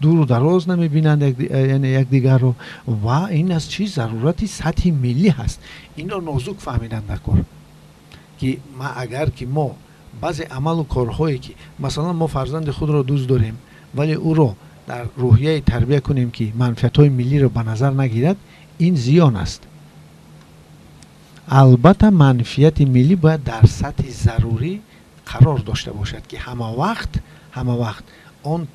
دور و دراز نمیبینند یعنی یکدیگر رو و این از چی ضرورتی سطح ملی هست. این رو نازک فهمیدن نکن که ما اگر که ما بعضی عمل و کارهایی که مثلا ما فرزند خود رو دوست داریم ولی او رو در روحیه تربیت کنیم که منفعت‌های ملی رو به نظر نگیرد، این زیان است. البته منفعت ملی باید در سطح ضروری قرار داشته باشد که همه وقت آن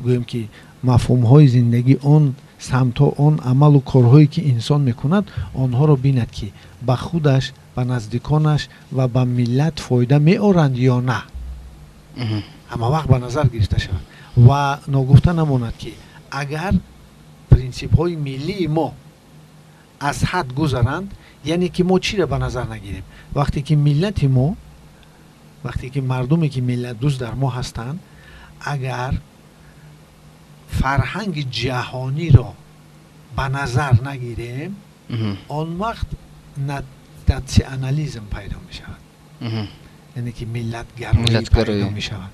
گویم که مفهوم‌های زندگی، آن سمت‌ها، آن عمل و کارهایی که انسان میکند آنها رو بیند که به خودش، به نزدیکانش و به ملت فایده میآورند یا نه. همه وقت به نظر گرفته شود و نگفته نماند که اگر پرینسیپ‌های ملی ما از حد گذرند، یعنی که ما چی را به نظر نگیریم. وقتی که ملت ما، وقتی که مردمی که ملت دوست در ما هستند، اگر فرهنگ جهانی را به نظر نگیریم، آن وقت ناسیونالیسم پیدا می شود. یعنی که ملت گرایی پیدا می شود.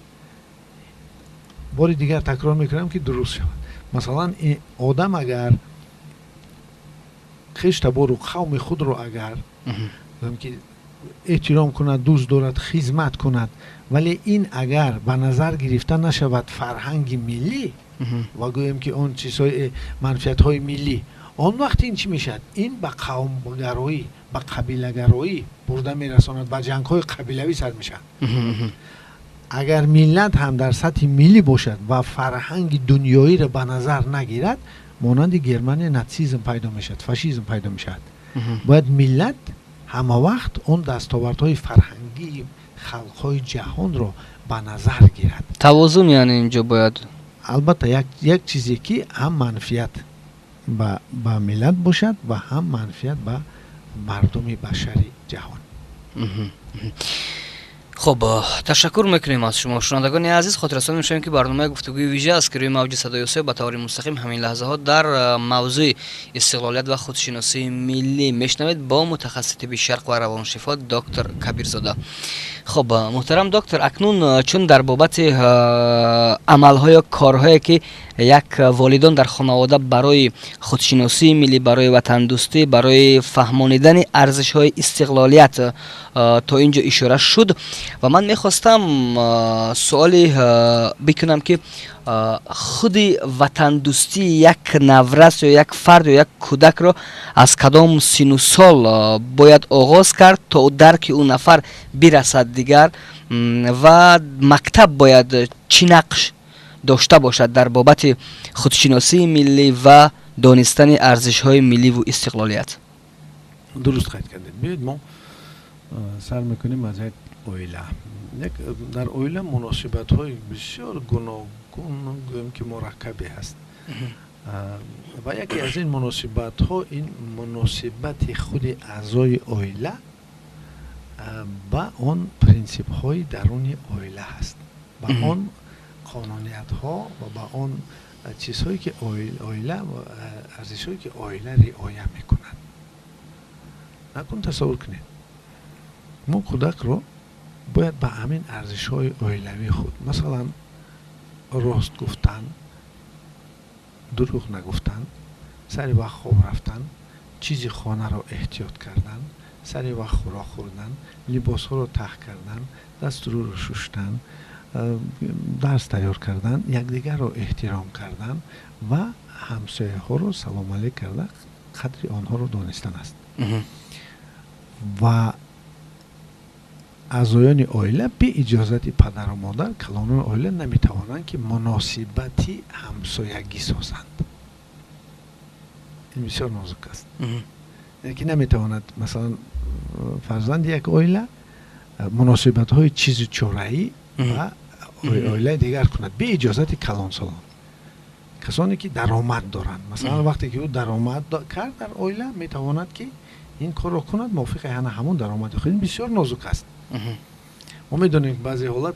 باری دیگر تکرار میکنم که درست شود. مثلا این آدم اگر خشتبار و قوم خود رو اگر که احترام کند، دوست دارد، خدمت کند، ولی این اگر به نظر گرفته نشود فرهنگ ملی و گویم که اون چیزهای منفعت‌های ملی، آن وقت این چی میشد؟ این به قوم گرایی، به قبیله گرایی برده میرساند، به جنگ‌های قبیلوی سر میشن. اگر ملت هم در سطح ملی باشد و فرهنگ دنیایی را به نظر نگیرد، مانند گرمانی ناتسیسم پیدا میشد، فاشیسم پیدا میشد. باید ملت همه وقت اون دستاوردهای فرهنگی خلقهای جهان رو به نظر گیرد. توازن یعنی اینجا باید البته یک چیزی که هم منفعت به ملت باشد و هم منفعت به مردم بشری جهان. خب تشکر میکنیم از شما شنوندگان عزیز. خاطررسانی میشویم که برنامه گفتگوی ویژه است که روی موج صدای سه به طور مستقیم همین لحظه ها در موضوع استقلالیت و خودشناسی ملی میشنوید با متخصص طب شرق و روانشفا دکتر کبیرزاده. خب محترم دکتر، اکنون چون در بابت عمل‌های یا کارهایی که یک والدان در خانواده برای خودشناسی ملی، برای وطن دوستی، برای فهمانیدن ارزش‌های استقلالیت تا اینجا اشاره شد و من میخواستم سوالی بکنم که خود وطن دوستی یک نورس یا یک فرد یا یک کودک را از کدام سن و سال باید آغاز کرد تا درک اون نفر برسد دیگر و مکتب باید چی نقش داشته باشد در بابت خودشناسی ملی و دانستن ارزش‌های ملی و استقلالیت؟ درست قید کردید. بیایید ما سر میکنیم از یک اویله. در اویله مناسبت‌های بسیار گوناگون گویم که مرکبی هست و یکی از این مناسبت‌ها این مناسبت خود اعضای اویله با آن پرینسیپ‌های درون اویله هست، با آن قانونیت‌ها و با آن چیزهایی که اویله و ارزش‌هایی که اویله رعایت می‌کند. نکن تصور کنید ما کودک رو باید به همین ارزش‌های اویلوی خود، مثلا راست گفتن، دروغ نگفتن، سر وقت خواب رفتن، چیزی خانه رو احتیاط کردن، سر وقت خوراک خوردن، لباس ها رو تخ کردن، دست رو شستن، درس تیار کردن، یکدیگر رو احترام کردن و همسایه ها رو سلام علیک کردن، قدر آنها رو دانستن است. و اعضایان عائله به اجازت پدر و مادر کلان عائله نمیتوانند که مناسبتی همسایگی سازند. این بسیار نازک است. یعنی که نمیتواند مثلا فرزند یک عائله مناسبت های چیز چورایی و عائله دیگر کند به اجازت کلان سالان. کسانی که درآمد دارند، مثلا وقتی که او درآمد کرد در عائله میتواند که این کار رو کند موافق همون درآمد خود. این بسیار نازک است. ما میدونیم بعضی حالت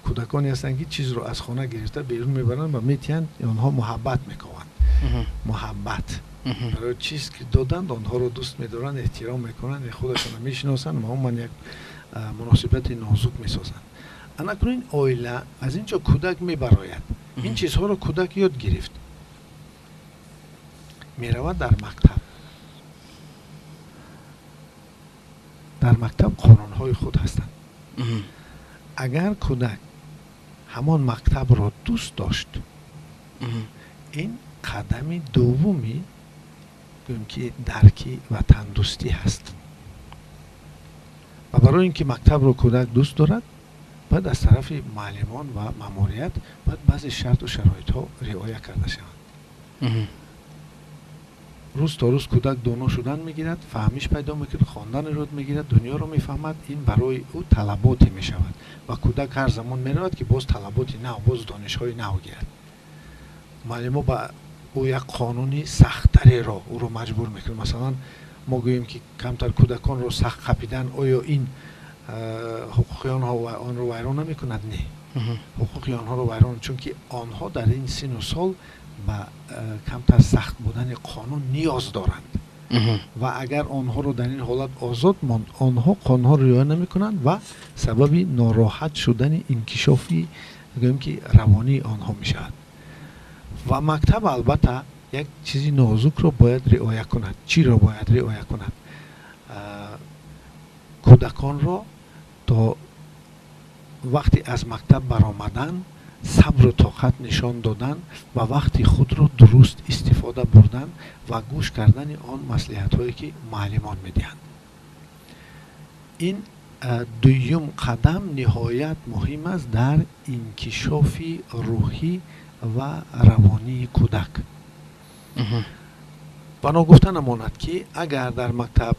کودکانی هستند که چیز رو از خانه گرفته بیرون میبرن و میتیند آنها محبت میکنند. محبت برای چیز که دادند آنها رو دوست میدارن، احترام میکنن، خودشون میشناسن و هم یک مناسبت نازک میسازن. анакунин оила аз инҷо кӯдак мебарояд. ин чизҳоро кӯдак ёд гирифт, меравад дар мактаб. дар мактаб қонунҳои худ ҳастанд. агар кӯдак ҳамон мактабро дӯст дошт, ин қадами дуввуми гӯем ки дарки ватандӯстӣ ҳаст. ва барои ин ки мактабро кӯдак дӯст дорад, باید از طرف معلمان و ماموریت باید بعضی شرط و شرایط ها رعایت کرده شود. روز تا روز کودک دانا شدن میگیرد، فهمیش پیدا میکنه، خواندن رو میگیرد، دنیا رو میفهمد. این برای او طلباتی میشود و کودک هر زمان میرود که باز طلباتی نو، باز دانش های نو گیرد. معلم با او یک قانونی سخت‌تری را او رو مجبور میکنه. مثلا ما گوییم که کمتر کودکان رو سخت خپیدن، آیا این حقوقیان ها و آن رو ویران نمی کند؟ نه، حقوقیان ها رو ویران، چون که آنها در این سن و سال با کمتر سخت بودن قانون نیاز دارند و اگر آنها رو در این حالت آزاد ماند، آنها قانون ها رو رعایت نمی کنند و سبب ناراحت شدن انکشافی گویم که روانی آنها می شود. و مکتب البته یک چیزی نازک رو باید رعایت کند. چی رو باید رعایت کند؟ کودکان را تا وقتی از مکتب برآمدن صبر و طاقت نشان دادن و وقتی خود را درست استفاده بردن و گوش کردن آن مصلحت هایی که معلمان میدهند. این دویم قدم نهایت مهم است در انکشاف روحی و روانی کودک. بنا گفته نماند که اگر در مکتب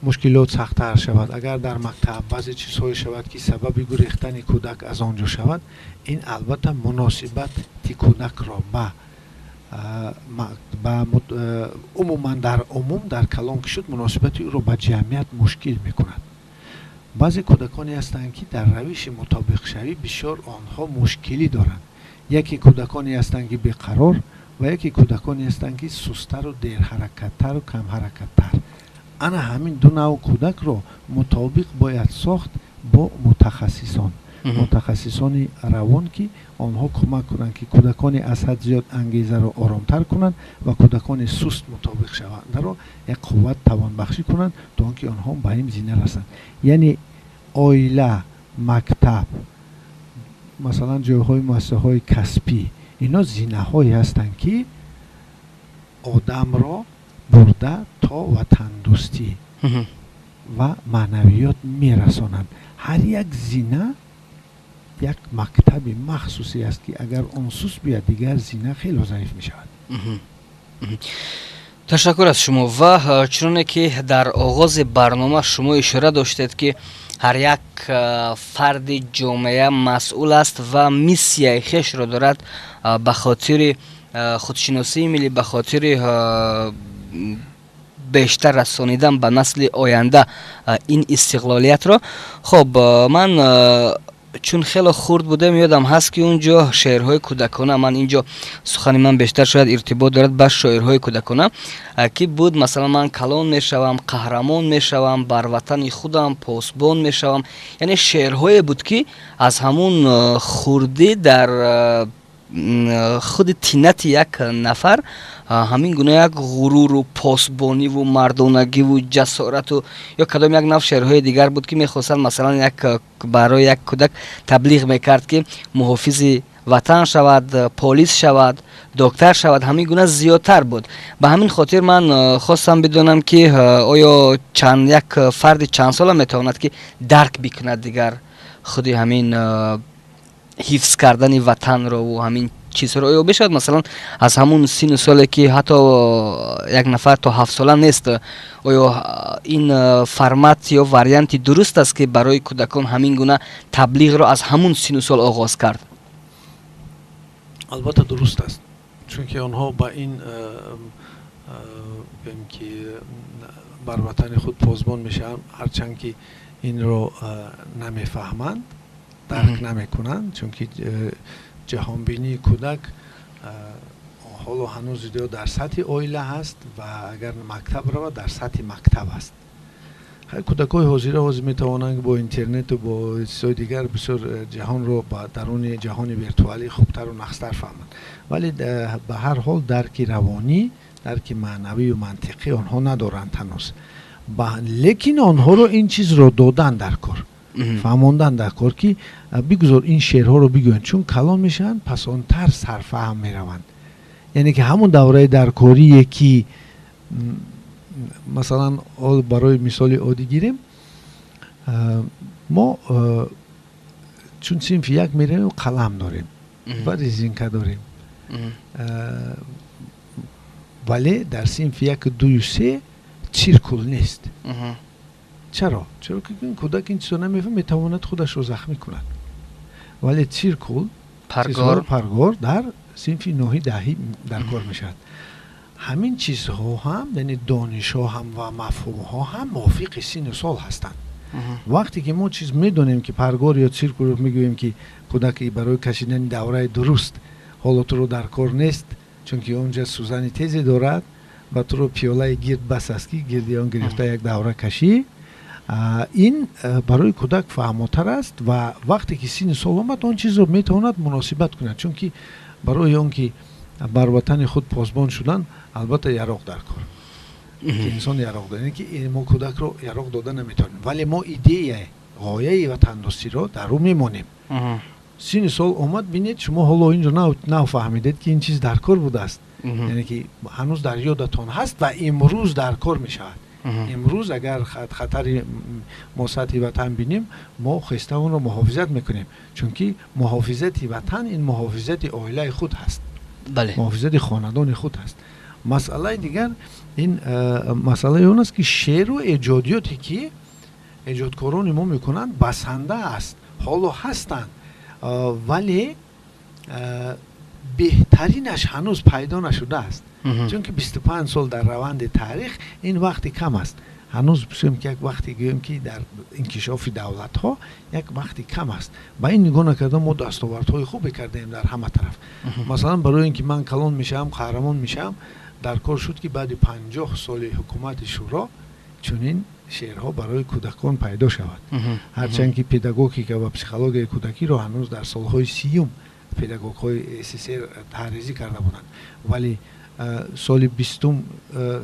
مشکلات سخت‌تر شود، اگر در مکتب بعضی چیزهای شود که سبب گریختن کودک از آنجا شود، این البته مناسبت کودک را عموما در عموم در کلام که شد مناسبت او را به جمعیت مشکل میکند. بعضی کودکانی هستند که در روش مطابق شوی بسیار آنها مشکلی دارند. یکی کودکانی هستند که بیقرار و یکی کودکانی هستند که سست‌تر و دیر حرکت‌تر و کم حرکت‌تر. انا همین دو نوع کودک را مطابق باید ساخت با متخصصان روان که آنها کمک کنند که کودکان از حد زیاد انگیزه را آرامتر کنند و کودکان سست مطابق شوند را یک قوت توان بخشی کنند تا آنکه آنها به این زینه رسند. یعنی عائله، مکتب، مثلا جایهای مؤسسه‌های کسبی، اینا زینه هایی هستند که آدم را برده تا وطندوستی و معنویات میرسانند. هر یک زینه یک مکتب مخصوصی است که اگر اون سوس بیاد دیگر زینه خیلی ضعیف می شود. تشکر از شما. و چون که در آغاز برنامه شما اشاره داشتید که هر یک فرد جامعه مسئول است و میسیه خیش را دارد به خاطر خودشناسی ملی، به خاطر بیشتر رسانیدن به نسل آینده این استقلالیت را. خب من چون خیلی خورد بودم یادم هست که اونجا شعرهای کودکانه، من اینجا سخن من بیشتر شاید ارتباط دارد به شاعرهای کودکانه که بود. مثلا من کلان میشوم، قهرمان میشوم، بر وطن خودم پاسبان میشوم. یعنی شعرهای بود که از همون خوردی در خود تینت یک نفر همین گونه یک غرور و پاسبانی و مردانگی و جسارت و یا کدام یک نوع شعرهای دیگر بود که میخواستن مثلا برای یک کودک تبلیغ میکرد که محافظ وطن شود، پلیس شود، دکتر شود. همین گونه زیادتر بود. به همین خاطر من خواستم بدونم که آیا یک فرد چند ساله میتواند که درک بکند دیگر خودی همین حفظ کردن وطن را و همین چیز را، یا بشود مثلا از همون سن ساله که حتی یک نفر تا 7 ساله نیست، آیا این فرمت یا واریانت درست است که برای کودکان همین گونه تبلیغ را از همون سن سال آغاز کرد؟ البته درست است، چون که آنها با این که بر وطن خود پاسبان میشن، هرچند که این رو نمیفهمند، درک نمیکنند، چون که جهانبینی کودک حالا هنوز در سطح عائله هست و اگر مکتب رو در سطح مکتب است. کودکای حاضر میتوانند با اینترنت و با چیزهای دیگر بسیار جهان رو با درون جهان ویرتوالی خوبتر و نخستر فهمند، ولی به هر حال درک روانی، درک معنوی و منطقی آنها ندارند هنوز. لیکن آنها رو این چیز رو دادن در کار، فهماندن در کار که بگذار این شعرها رو بگوین، چون کلان میشن پس آنتر سرفهم میروند. یعنی که همون دوره درکاریه که مثلا برای مثال عادی گیریم، ما چون صنف یک میریم و قلم داریم و رزینکه داریم، ولی در صنف یک دوی سه چیرکل نیست. چرا؟ چرا که این کودک این چیزا نمیفهم، میتواند خودش رو زخمی کند، ولی چیرکل پرگار در صنف نهی دهی در کار میشد. همین چیزها هم، یعنی دانش ها هم و مفهوم ها هم موافق سن سال هستند. وقتی که ما چیز میدونیم که پرگار یا چیرکل رو میگوییم که کودک برای کشیدن دوره درست حالت رو در کار نیست، چون که اونجا سوزن تیزی دارد و تو رو پیاله گرد بس است که گردی آن گرفته یک دوره کشی، این برای کودک فهماتر است و وقتی که سن سال آمد آن چیز رو میتواند مناسبت کند، چون که برای اون که بر وطن خود پاسبان شدن البته یراق در کار که انسان یراق داره، که ما کودک رو یراق داده نمیتونیم، ولی ما ایده غایه وطن دوستی رو در رو میمونیم. سن سال اومد بینید شما حالا اینجا نه فهمیدید که این چیز در کار بوده است، یعنی که هنوز در یادتان هست و امروز در کار میشود. امروز اگر خطر ما سطح وطن بینیم، ما خسته اون رو محافظت میکنیم، چون که محافظت وطن این محافظت عائله خود هست، محافظت خاندان خود هست. مسئله دیگر این مسئله اون است که شعر و ایجادیاتی که ایجادکاران ما میکنند بسنده است، حالا هستند، ولی بهترینش هنوز پیدا نشده است، چون که 25 سال در روند تاریخ این وقتی کم است. هنوز بسیم که یک وقتی گویم که در انکشاف دولت ها یک وقتی کم است. با این نگاه نکردم ما دستاوردهای خوبی کردیم در همه طرف. مثلا برای اینکه من کلان میشم، قهرمان میشم، در کار شد که بعد 50 سال حکومت شورا چنین شعرها برای کودکان پیدا شود. هرچند که پداگوگیک و پسیکولوژی کودکی را هنوز در سالهای 30 پداگوگ‌های SSR تحریزی کرده بودند، ولی سال 20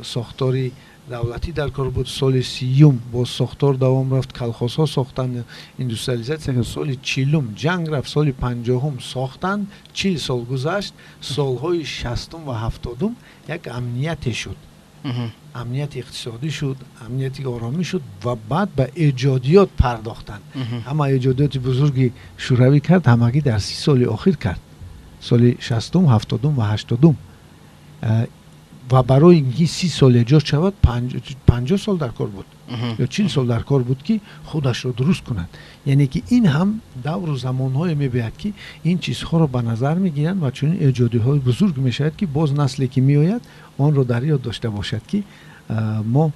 ساختاری دولتی در کار بود، سال 30 با ساختار دوام رفت، کلخاس‌ها ساختن، اندوستریالیزاسیون، سال 40 جنگ رفت، سال 50 ساختن، 40 سال گذشت، سالهای 60 و 70 یک امنیت شد، امنیت اقتصادی شد، امنیت آرامی شد و بعد به ایجادیات پرداختن. همه ایجادیات بزرگی شوروی کرد، همگی در 30 سال اخیر کرد، سال 60 70 و 80 و برای اینکه 30 سال ایجاد شود 50 سال در کار بود یا 40 سال در کار بود که خودش رو درست کند. یعنی که این هم دور و زمانهای میباید که این چیزها رو به نظر میگیرن و چون ایجادی های بزرگ میشود که باز نسلی که میآید آن رو در یاد داشته باشد که ما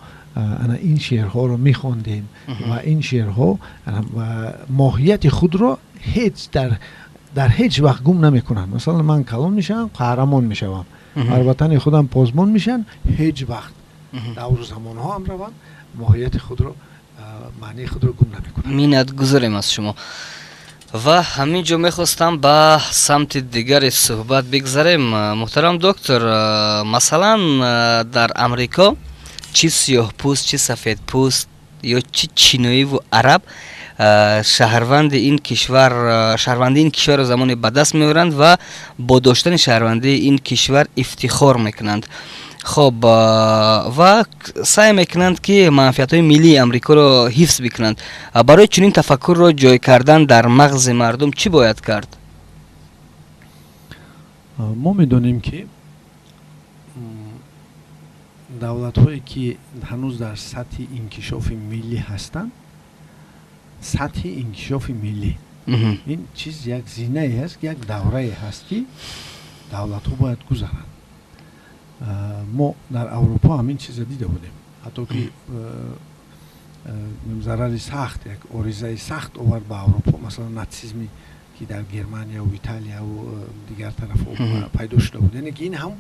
این شعرها رو میخواندیم و این شعرها و ماهیت خود رو هیچ در هیچ وقت گم نمیکنن. مثلا من کلان میشم، قهرمان میشم، بر وطن خودم پاسبان میشن، هیچ وقت دور زمان ها هم روان ماهیت خود رو، معنی خود رو گم نمیکنن. مینت گذاریم از شما و همینجا میخواستم به سمت دیگر صحبت بگذاریم. محترم دکتر، مثلا در امریکا چی سیاه پوست، چی سفید پوست یا چی چینایی و عرب شهروندی این کشور زمان به دست میورند و با داشتن شهروندی این کشور افتخار میکنند. خب و سعی میکنند که منفعت های ملی امریکا را حفظ بکنند. برای چنین تفکر را جای کردن در مغز مردم چی باید کرد؟ ما میدونیم که دولت هایی که هنوز در سطح انکشاف ملی هستند، سطح انکشاف ملی این چیز یک زینه هست، یک دوره هست که دولت ها باید گذارند. ما در اروپا همین چیز دیده بودیم، حتی که ضرر سخت، یک آریزه سخت آورد به اروپا، مثلا ناتسیسمی که در گرمانیا و ایتالیا و دیگر طرف پیدا شده بود. یعنی که این هم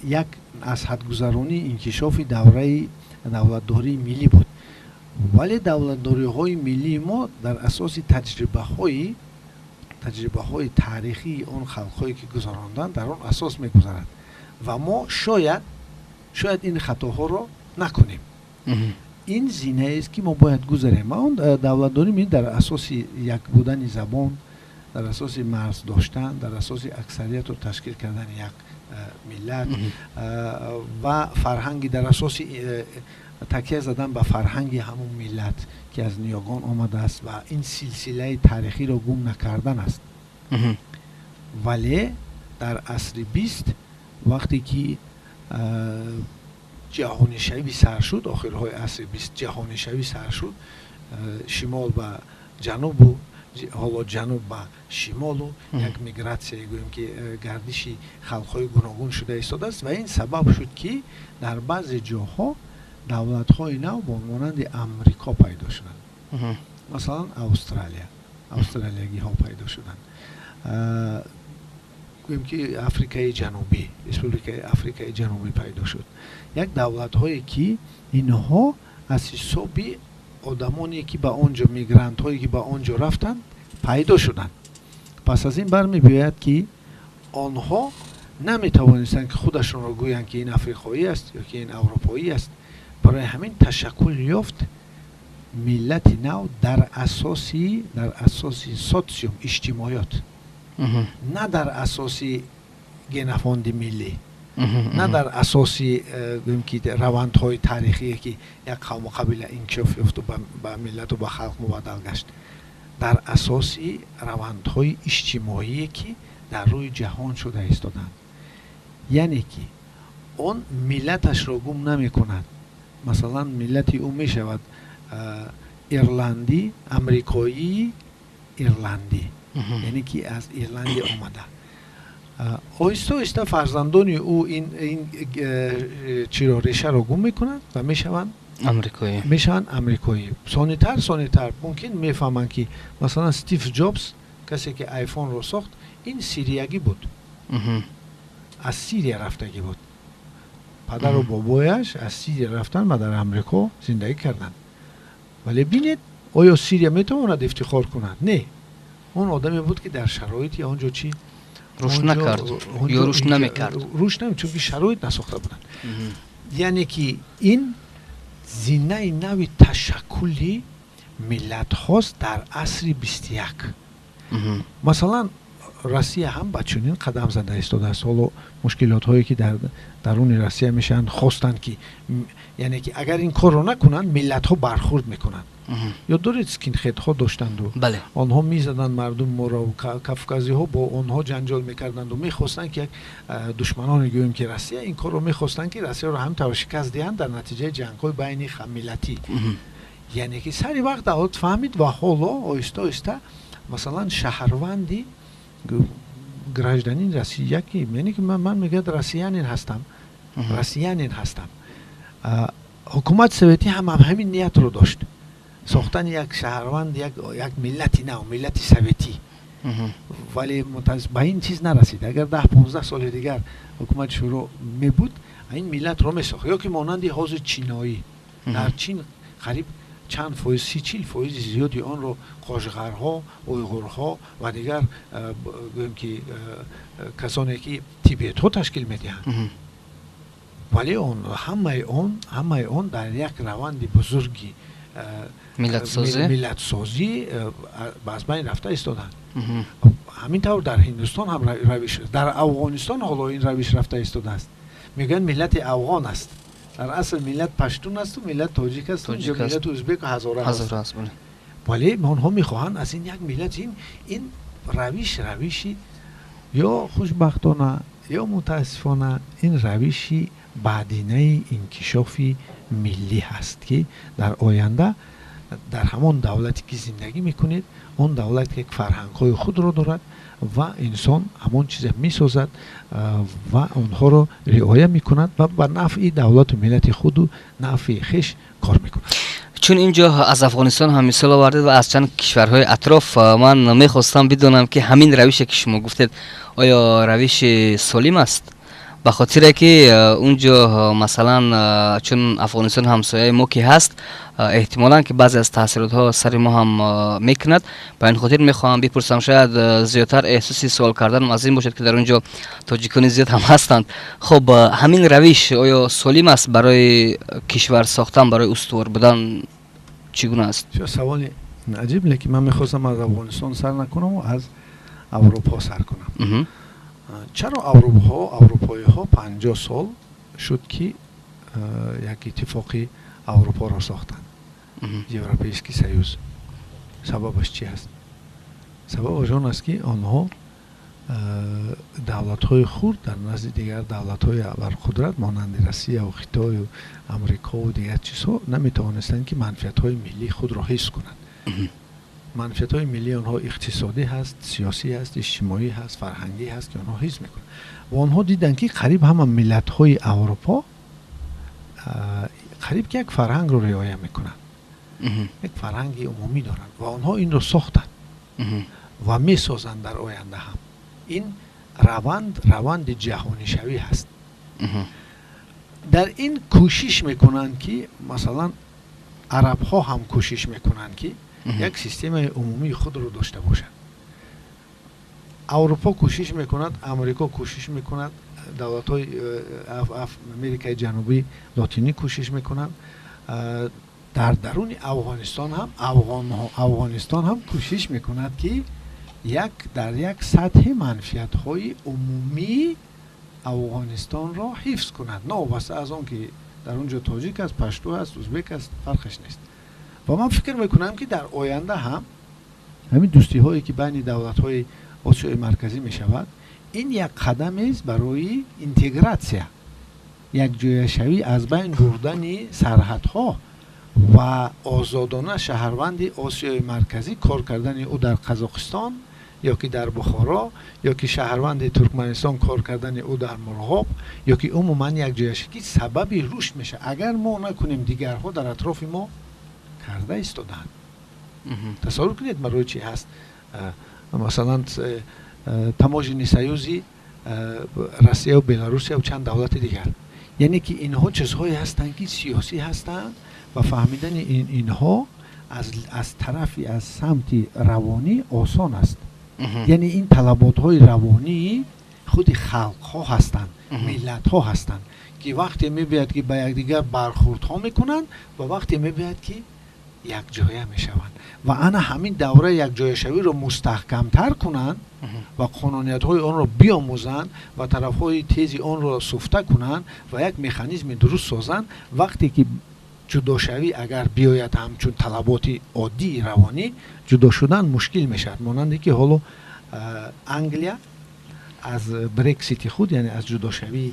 یک از حد گذرانی انکشاف دوره دولتداری ملی بود. ولی دولتداری‌های ملی ما در اساس تجربه‌های تاریخی اون خلق‌هایی که گذراندن در اون اساس می‌گذرد و ما شاید این خطاها رو نکنیم. این زینه است که ما باید گذاریم. اون دولتداری می در اساس یک بودن زبان، در اساس مرز داشتن، در اساس اکثریت رو تشکیل کردن یک ملت و فرهنگی، در اساس تکیه زدن به فرهنگی همون ملت که از نیاگان آمده است و این سلسله تاریخی رو گم نکردن است. ولی در عصر 20 وقتی که جهانی شوی سر شد، آخرهای عصر 20 جهانی شوی سر شد، شمال و جنوب و حالا جنوب و شمال و یک میگراتسیه گویم که گردشی خلقهای گوناگون شده ایستاده است و این سبب شد که در بعضی جاها دولت‌های نو با مانند امریکا پیدا شدند. مثلا استرالیایی ها پیدا شدند. گویم که آفریقای جنوبی، ریسپوبلیکای آفریقای جنوبی پیدا شد. یک دولت‌هایی که اینها از حساب آدمانی که به آنجا میگرانت هایی که به آنجا رفتند پیدا شدند. پس از این برمی‌آید که آنها نمی‌توانستند که خودشون را گویند که این آفریقایی است یا که این اروپایی است. برای همین تشکل یافت ملت نو در اساسی سوسیوم اجتماعیات، نه در اساسی گنفاند ملی، نه در اساسی روندهای تاریخی که یک قوم و قبیله انکشاف یافت و به ملت و به خلق مبادل گشت، در اساسی روندهای اجتماعی که در روی جهان شده ایستادند. یعنی که اون ملتش را گم نمی کند. مثلا ملتی او می شود ایرلندی، امریکایی ایرلندی، یعنی که از ایرلندی آمده. آهسته آهسته فرزندان او این چرا ریشه رو گم میکنند و میشوند امریکایی. سانیتر ممکن میفهمند که مثلا استیو جابز کسی که آیفون رو ساخت این سیریایی بود، از سیریا رفتگی بود. پدر و بابایش از سیریا رفتن و در امریکا زندگی کردن. ولی بینید آیا سیریا میتواند افتخار کند؟ نه. اون آدمی بود که در شرایطی آنجا چی روش نکرد یا روش نمیکرد، چون که شرایط نساخته بودن. یعنی که این زینه نوی تشکلی ملت هاست در عصر 21. مثلا روسیه هم با چنین قدم زده ایستاده است. حالا مشکلات هایی که در درون روسیه میشن خواستند که یعنی که اگر این کار رو نکنند ملت ها برخورد میکنند. یا دارید سکین خیت ها داشتند و بله. آنها میزدند مردم ما را و کافکازی ها با آنها جنجال میکردند و میخواستند که دشمنان گویم که روسیه این کار رو میخواستند که روسیه رو هم طور شکست دهند در نتیجه جنگ های بین ملتی. یعنی که سری وقت دولت فهمید و حالا آهسته آهسته مثلا شهروندی گراجدانین روسیه که یعنی که من میگم روسیانین هستم، حکومت سوویتی هم همین نیت رو داشت، ساختن یک شهروند، یک ملتی نو، ملتی سوویتی. ولی به این چیز نرسید. اگر 10-15 سال دیگر حکومت شروع می بود این ملت رو می ساخت. یا که مانند حوض چینایی در چین قریب چند فایز 30-40% زیادی آن رو قاجارها، اویغورها و دیگر گویم که کسانی که تیبت ها تشکیل میدهند. ولی همه اون در یک روند بزرگی ملت سازی از بین رفته ایستادند. همینطور در هندوستان هم روش، در افغانستان حالا این روش رفته ایستاده است. میگن ملت افغان است، در اصل ملت پشتون است و ملت تاجیک است و ملت ازبک و هزاره است. ولی آنها میخواهند از این یک ملت این روشی یا خوشبختانه یا متاسفانه این روشی بعدینه انکشافی ملی هست که در آینده در همان دولتی که زندگی میکنید اون دولت که فرهنگ های خود رو دارد و انسان همون چیز میسازد و اونها رو رعایت میکند و به نفع دولت و ملت خود و نفع خیش کار میکند. چون اینجا از افغانستان هم مثال آوردید و از چند کشورهای اطراف، من میخواستم بدونم که همین روشی که شما گفتید آیا روش سالم است به خاطر که اونجا مثلا چون افغانستان همسایه ما که هست احتمالاً که بعضی از تاثیرات ها سر ما هم میکند. به این خاطر میخواهم بپرسم شاید زیادتر احساسی سوال کردن از این باشد که در اونجا تاجیکان زیاد هم هستند. خب همین روش آیا سالم است برای کشور ساختن، برای استوار بودن چگونه است؟ سوال عجیب، لیکن من میخواستم از افغانستان سر نکنم و از اروپا سر کنم. چرا اروپایی ها 50 سال شد که یک اتفاقی اروپا را ساختند، یوروپیسکی سیوز؟ سببش چی است؟ سببش آن است که آنها دولت های خود در نزد دیگر دولت های ابرقدرت مانند روسیه و خیتای و امریکا و دیگر چیزها نمیتوانستند که منفعت های ملی خود را حفظ کنند. منفعت های ملی آنها اقتصادی هست، سیاسی هست، اجتماعی هست، فرهنگی هست که آنها حفظ میکنند و آنها دیدن که قریب همه ملت های اروپا قریب که یک فرهنگ رو رعایت میکنند، یک فرهنگی عمومی دارند و آنها این رو ساختند و میسازند در آینده هم. این روند جهانی شوی هست. در این کوشش میکنند که مثلا عرب ها هم کوشش میکنند که یک سیستم عمومی خود رو داشته باشند. اروپا کوشش میکند، امریکا کوشش میکند، دولت های امریکای جنوبی لاتینی کوشش میکنند. در درون افغانستان هم کوشش میکند که در یک سطح منفعت های عمومی افغانستان را حفظ کند، نه واسه از آن که در اونجا تاجیک است، پشتو است، ازبک است، فرقش نیست. و من فکر میکنم که در آینده هم همین دوستی هایی که بین دولت های آسیای مرکزی می شود، این یک قدم است برای اینتگراسیا، یک جایشوی از بین بردن سرحدها و آزادانه شهروند آسیای مرکزی کار کردن او در قزاقستان یا که در بخارا یا که شهروند ترکمنستان کار کردن او در مرغاب یا که عموما یک جایشی که سبب رشد میشه. اگر ما نکنیم دیگرها در اطراف ما کرده ایستادند. تصور کنید برای چی هست مثلا تماجین سیوزی روسیه و بلاروسیه و چند دولت دیگر، یعنی که اینها چیزهایی هستند که سیاسی هستند و فهمیدن اینها از طرفی از سمت روانی آسان است. یعنی این طلبات های روانی خود خلق ها هستند، ملت ها هستند که وقتی میباید که با یکدیگر برخورد ها میکنند و وقتی میباید که یک جایه میشوند و انا همین دوره یک جایه شوی رو مستحکم تر کنند و قانونیت های آن رو بیاموزند و طرف های تیزی آن رو سفته کنند و یک مکانیزم درست سازند. وقتی که جدا شوی اگر بیاید همچون طلبات عادی روانی، جدا شدن مشکل میشد. مانند که حالا انگلیا از برکسیت خود، یعنی از جدا شوی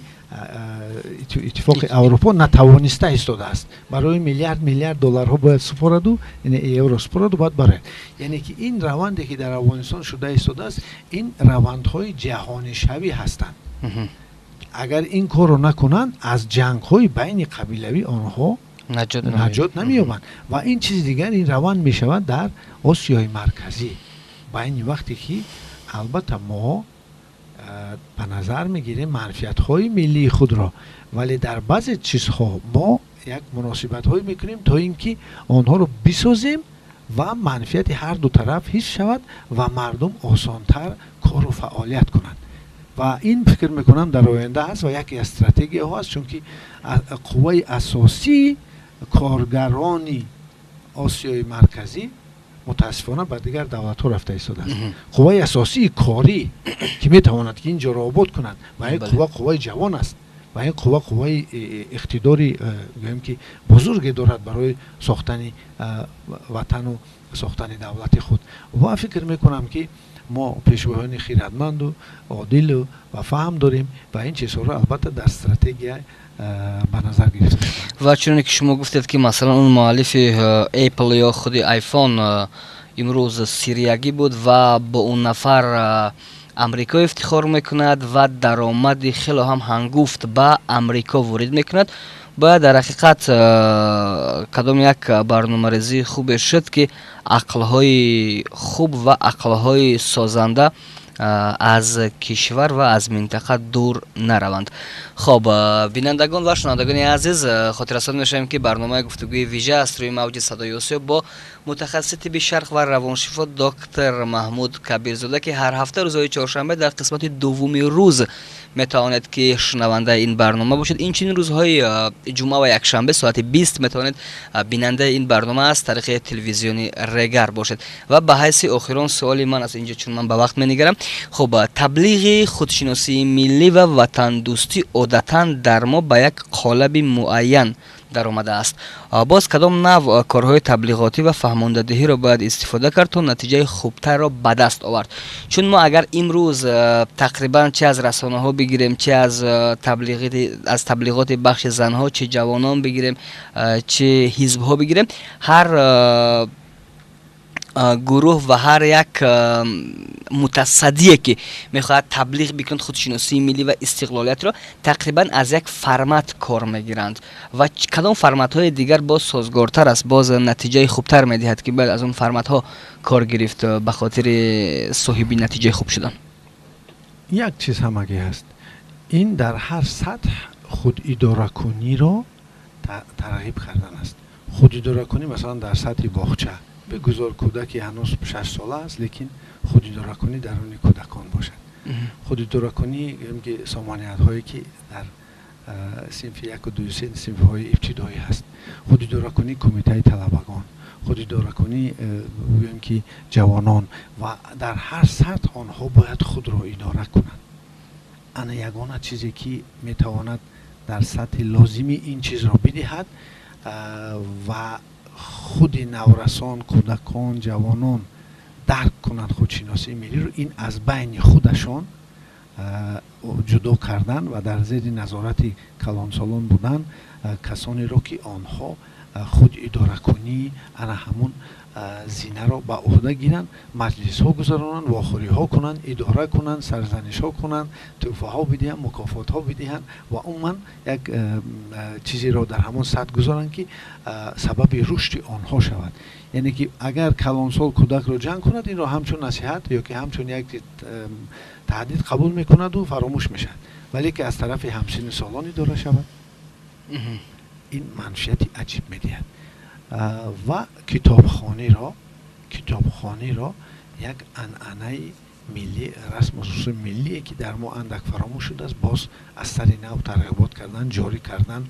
اتفاق اروپا نتوانسته ایستاده است. برای میلیارد دلارها باید سپارد و یعنی یورو سپارد و باید برد. یعنی که این روندی که در افغانستان شده ایستاده است، این روندهای جهانی شوی هستند. اگر این کار رو نکنند از جنگ‌های بین قبیلوی آنها نجات نمی‌یابند و این چیز دیگر این روند میشود در آسیای مرکزی. با این وقتی که البته ما به نظر میگیریم منفعت‌های ملی خود را، ولی در بعضی چیزها ما یک مناسبت‌های میکنیم تا اینکه آنها رو بسازیم و منفعت هر دو طرف حفظ شود و مردم آسانتر کار و فعالیت کنند. و این فکر میکنم در آینده هست و یکی از استراتژی ها هست، چون که قوه اساسی کارگرانی آسیای مرکزی متاسفانه به دیگر دولت ها رفته ایستاده است. قوه اساسی کاری که میتواند که اینجا را آباد کنند و این قوه جوان است و این قوه اقتداری گویم که بزرگی دارد برای ساختن وطن و ساختن دولت خود. و فکر میکنم که ما پیشرویان خیرتمند و عادل و فهم داریم و این چیزها را البته در استراتژی به نظر گرفته. و چون که شما گفتید که مثلا اون مؤلف اپل یا خود آیفون امروز سیریایی بود و با اون نفر امریکا افتخار میکند و درآمد خیلی هم هنگفت به امریکا وارد میکند، باید در حقیقت کدام یک برنامه‌ریزی خوب شد که عقل‌های خوب و عقل‌های سازنده аз кишвар ва аз минтақа дур нараванд. хоб бинандагон ва шунавандагони азиз, хотиррасон мешавем ки барномаи гуфтугӯи вижа аз рӯи мавҷи садои осиё бо мутахассиси тибби шарқ ва равоншифо доктор маҳмуд кабирзода ки ҳар ҳафта рӯзҳои чоршанбе дар қисмати дуввуми рӯз метавонед ки шунавандаи ин барнома бошед. Инчунин рӯзҳои ҷумъа ва якшанбе соати 20 метавонед бинандаи ин барнома аз тариқи телевизиони Регар бошед. ва ба ҳайси охирон суоли ман аз инҷо, чун ман ба вақт менигарам, хуб таблиғи худшиносии миллӣ ва ватандӯстӣ одатан дар мо ба як қолаби муайян даромадааст. боз кадом нав корҳои таблиғотӣ ва фаҳмондадиҳиро бояд истифода кард то натиҷаи хубтарро ба даст овард? Чун мо агар имрӯз тақрибан чӣ аз расонаҳо бигирем, чӣ аз таблиғоти бахши занҳо, чӣ ҷавонон бигирем, чӣ ҳизбҳо бигирем, ҳар гурӯҳ ва ҳар як мутассадие ки мехоҳад таблиғ бикунад худшиносии миллӣ ва истиқлолиятро, тақрибан аз як формат кор мегиранд ва кадом форматҳои дигар боз созгортар аст, боз натиҷаи хубтар медиҳад ки бояд аз он форматҳо кор гирифт ба хотири соҳиби натиҷаи хуб шудан? як чиз ҳамагӣ ҳаст. ин дар ҳар сатҳ худидоракуниро тарғиб кардан аст. худидоракунӣ масалан дар сатҳи боғча бигузор кӯдаки ҳанӯз 6 сола аст, лекин худидоракунӣ даруни кӯдакон бошад. худидоракунӣ ки сомониятҳое ки дар синфи 1 2 3 синфҳои ибтидоӣ ҳаст. худидоракунӣ кумитаи талабагон, худидоракунӣ гӯем ки ҷавонон, ва дар ҳар сатҳ онҳо бояд худро идора кунанд. ана ягона чизе ки метавонад дар сатҳи лозими ин чизро бидиҳад ва худи наврасон, кӯдакон, ҷавонон дарк кунанд худшиносии миллиро, ин аз байни худашон ҷудо кардан ва дар зери назорати калонсолон будан касонеро ки онҳо худидоракунӣ ана ҳамун зинаро ба уҳда гиранд, маҷлисҳо гузаронанд, вохӯриҳо кунанд, идора кунанд, сарзанишҳо кунанд, тӯҳфаҳо бидиҳанд, мукофотҳо бидиҳанд ва умуман як чизеро дар ҳамон сатҳ гузоранд ки сабаби рушди онҳо шавад. яъне ки агар калонсол кӯдакро ҷамъ кунад, инро ҳамчун насиҳат ё ки ҳамчун як таҳдид қабул мекунаду фаромӯш мешавад, вале ки аз тарафи ҳамсини солон идора шавад, ин манфиати аҷиб медиҳад. ва китобхониро як анъанаи миллӣ, расму русуми миллие ки дар мо андак фаромӯш шудааст, боз аз сари нав тарғибот кардан, ҷорӣ кардан